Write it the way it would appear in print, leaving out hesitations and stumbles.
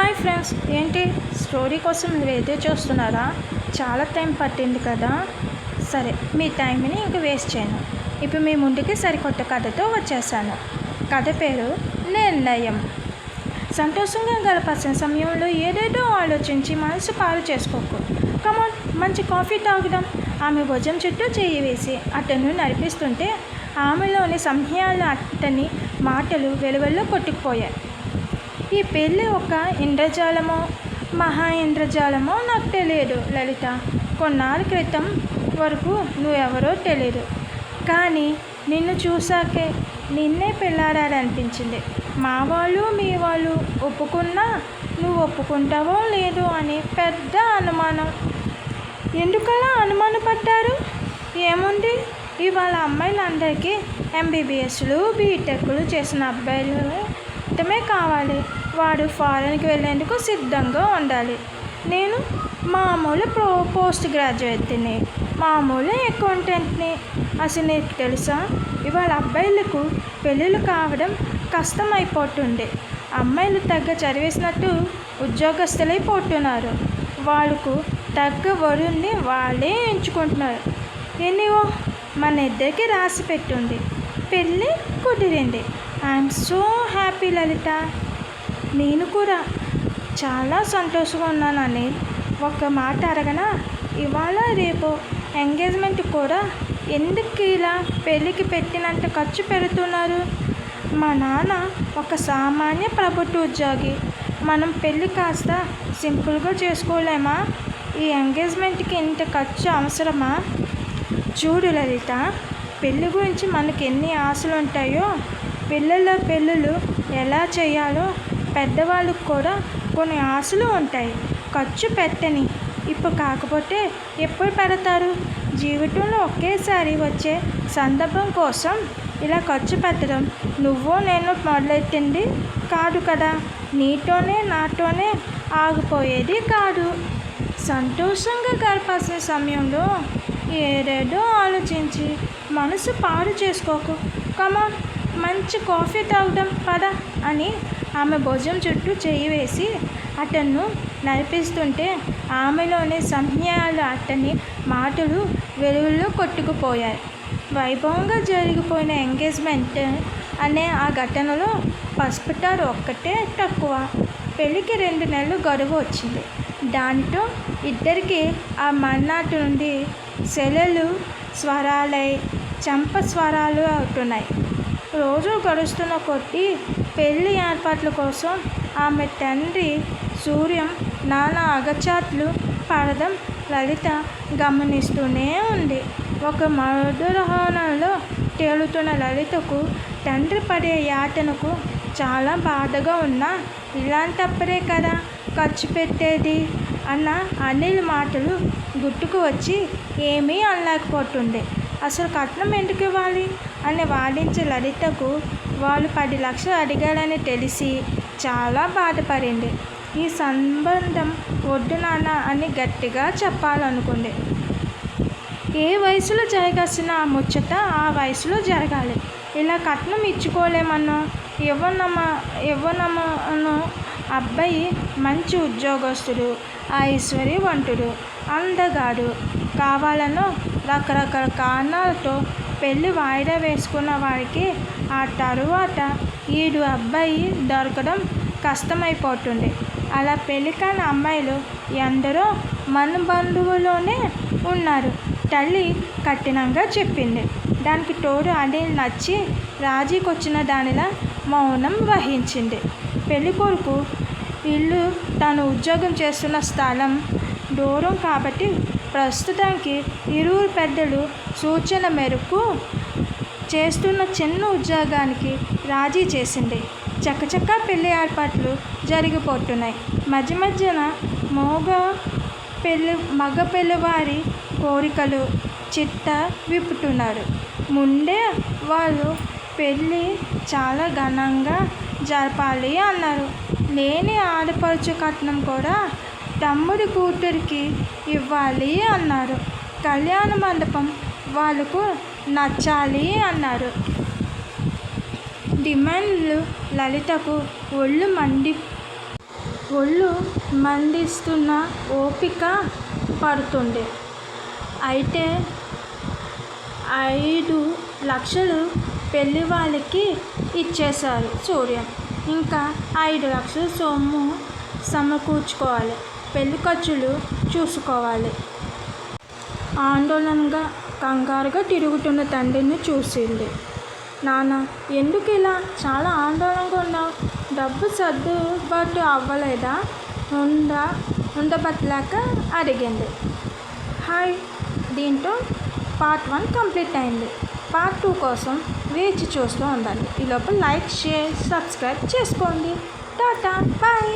Hi friends, ఏంటి story కోసం మీరు ఎదురు చూస్తున్నారా? చాలా టైం పట్టింది కదా. సరే, మీ టైంని ఇంక వేస్ట్ చేయను. ఇప్పుడు మీ ముందుకి సరికొత్త కథతో వచ్చేసాను. కథ పేరు నిర్ణయం. సంతోషంగా గడపాల్సిన సమయంలో ఏదేదో ఆలోచించి మనసు పాడు చేసుకోకు. కమాన్, మంచి కాఫీ తాగుదాం. ఆమె భుజం చుట్టూ చేయి వేసి అతను నడిపిస్తుంటే ఆమెలోని సంజ్ఞాలు అతని మాటలు వెలువెల్లో కొట్టుకుపోయాయి. ఈ పెళ్ళి ఒక ఇంద్రజాలమో మహా ఇంద్రజాలమో నాకు తెలియదు లలిత. కొన్నాళ్ళ క్రితం వరకు నువ్వెవరో తెలియదు, కానీ నిన్ను చూసాకే నిన్నే పెళ్ళాడాలనిపించింది. మా వాళ్ళు మీ వాళ్ళు ఒప్పుకున్నా నువ్వు ఒప్పుకుంటావో లేదో అని పెద్ద అనుమానం. ఎందుకలా అనుమానపడ్డారు? ఏముంది, ఇవాళ అమ్మాయిలందరికీ ఎంబీబీఎస్లు బీటెక్లు చేసిన అబ్బాయిలు మాత్రమే కావాలి. వాడు ఫారెన్కి వెళ్ళేందుకు సిద్ధంగా ఉండాలి. నేను మామూలు పోస్ట్ గ్రాడ్యుయేట్ని, మామూలు అకౌంటెంట్ని. అసలు నీకు తెలుసా, ఇవాళ అబ్బాయిలకు పెళ్ళిళ్ళు కావడం కష్టమైపోతుంది. అమ్మాయిలు తగ్గ చదివేసినట్టు ఉద్యోగస్తులైపోతున్నారు. వాళ్ళకు తగ్గ వరుణ్ణి వాళ్ళే ఎంచుకుంటున్నారు. ఎన్నీవో మన ఇద్దరికి రాసి పెట్టుంది. పెళ్ళి కుదిరింది. ఐఎమ్ సో హ్యాపీ లలిత. నేను కూడా చాలా సంతోషంగా ఉన్నానని ఒక మాట అడగనా? ఇవాళ రేపు ఎంగేజ్మెంట్ కూడా ఎందుకు ఇలా పెళ్ళికి పెట్టినంత ఖర్చు పెడుతున్నారు? మా నాన్న ఒక సామాన్య ప్రభుత్వ ఉద్యోగి. మనం పెళ్ళి కాస్త సింపుల్గా చేసుకోలేమా? ఈ ఎంగేజ్మెంట్కి ఇంత ఖర్చు అవసరమా? చూడు లలిత, పెళ్ళి గురించి మనకి ఎన్ని ఆశలు ఉంటాయో, పిల్లల పెళ్ళిళ్ళు ఎలా చేయాలో పెద్దవాళ్ళకు కూడా కొన్ని ఆశలు ఉంటాయి. ఖర్చు పెట్టని ఇప్పుడు కాకపోతే ఎప్పుడు పెడతారు? జీవితంలో ఒకేసారి వచ్చే సందర్భం కోసం ఇలా ఖర్చు పెట్టడం నువ్వో నేను మొదలెట్టింది కాదు కదా. నీతోనే నాతోనే ఆగిపోయేది కాదు. సంతోషంగా గడపాల్సిన సమయంలో ఏదేదో ఆలోచించి మనసు పాడు చేసుకోకు. కమాన్, మంచి కాఫీ తాగుదాం పద అని ఆమె భుజం చుట్టూ చేయి వేసి అతన్ను నడిపిస్తుంటే ఆమెలోని సంజ్ఞాలు అతని మాటలు వెలుగుల్లో కొట్టుకుపోయాయి. వైభవంగా జరిగిపోయిన ఎంగేజ్మెంట్ అనే ఆ ఘటనలో పసుపుటారు ఒక్కటే తక్కువ. పెళ్ళికి 2 నెలలు గడువు వచ్చింది. దానితో ఇద్దరికి ఆ మర్నాటి నుండి సెలలు స్వరాలై చంప స్వరాలు అవుతున్నాయి. రోజు గడుస్తున్న కొద్దీ పెళ్లి ఏర్పాట్ల కోసం ఆమె తండ్రి సూర్యం నానా అగచాట్లు పడడం లలిత గమనిస్తూనే ఉంది. ఒక మధురహోనంలో తేలుతున్న లలితకు తండ్రి పడే యాతనకు చాలా బాధగా ఉన్నా, ఇలాంటప్పుడే కదా ఖర్చు పెట్టేది అన్న అనిల్ మాటలు గుర్తుకు వచ్చి ఏమీ అనలేకపోతుంది. అసలు కట్నం ఎందుకు ఇవ్వాలి అని వాదించే లలితకు వాళ్ళు 10 లక్షలు అడిగారని తెలిసి చాలా బాధపడింది. ఈ సంబంధం వద్దు నాన్న అని గట్టిగా చెప్పాలనుకుంది. ఏ వయసులో జరగాల్సిన ఆ ముచ్చట ఆ వయసులో జరగాలి. ఇలా కట్నం ఇచ్చుకోలేమన్నో ఇవ్వనమ్మను. అబ్బాయి మంచి ఉద్యోగస్తుడు, ఐశ్వర్యవంతుడు, అందగాడు కావాలనో రకరకాల కారణాలతో పెళ్ళి వాయిదా వేసుకున్న వారికి ఆ తరువాత ఈడు అబ్బాయి దొరకడం కష్టమైపోతుంది. అలా పెళ్ళి కాని అమ్మాయిలు ఎందరో మన బంధువులోనే ఉన్నారు. తల్లి కఠినంగా చెప్పింది. దానికి తోడు అనిల్ నచ్చి రాజీకొచ్చిన దానిలా మౌనం వహించింది. పెళ్లి కొడుకు ఇల్లు తను ఉద్యోగం చేస్తున్న స్థలం దూరం కాబట్టి ప్రస్తుతానికి ఇరువురు పెద్దలు సూచన మేరకు చేస్తున్న చిన్న ఉద్యోగానికి రాజీ చేసింది. చకచకా పెళ్లి ఏర్పాట్లు జరిగిపోతున్నాయి. మధ్యన మగ పెళ్లివారి కోరికలు చిట్ట విప్పుతున్నారు. ముందే వాళ్ళు పెళ్ళి చాలా ఘనంగా జరపాలి అన్నారు. లేని ఆడపడుచు కట్నం కూడా తమ్ముడి కూతురికి ఇవ్వాలి అన్నారు. కళ్యాణ మండపం వాళ్ళకు నచ్చాలి అన్నారు. డిమాండ్లు లలితకు ఒళ్ళు మండిస్తున్న ఓపిక పడుతుండే. అయితే 5 లక్షలు పెళ్లి వాళ్ళకి ఇచ్చేశారు సూర్య. ఇంకా 5 లక్షలు సొమ్ము సమకూర్చుకోవాలి, పెళ్లి ఖర్చులు చూసుకోవాలి. ఆందోళనగా కంగారుగా తిరుగుతున్న తండ్రిని చూసింది. నాన్న, ఎందుకు ఇలా చాలా ఆందోళనగా ఉన్నావు? డబ్బు సర్దుబాటు అవ్వలేదా? ఉండబట్టలేక అడిగింది. హాయ్, దీంతో పార్ట్ 1 కంప్లీట్ అయింది. పార్ట్ 2 కోసం వేచి చూస్తూ ఉండండి. ఈ లోపల లైక్, షేర్, సబ్స్క్రైబ్ చేసుకోండి. టాటా, బాయ్.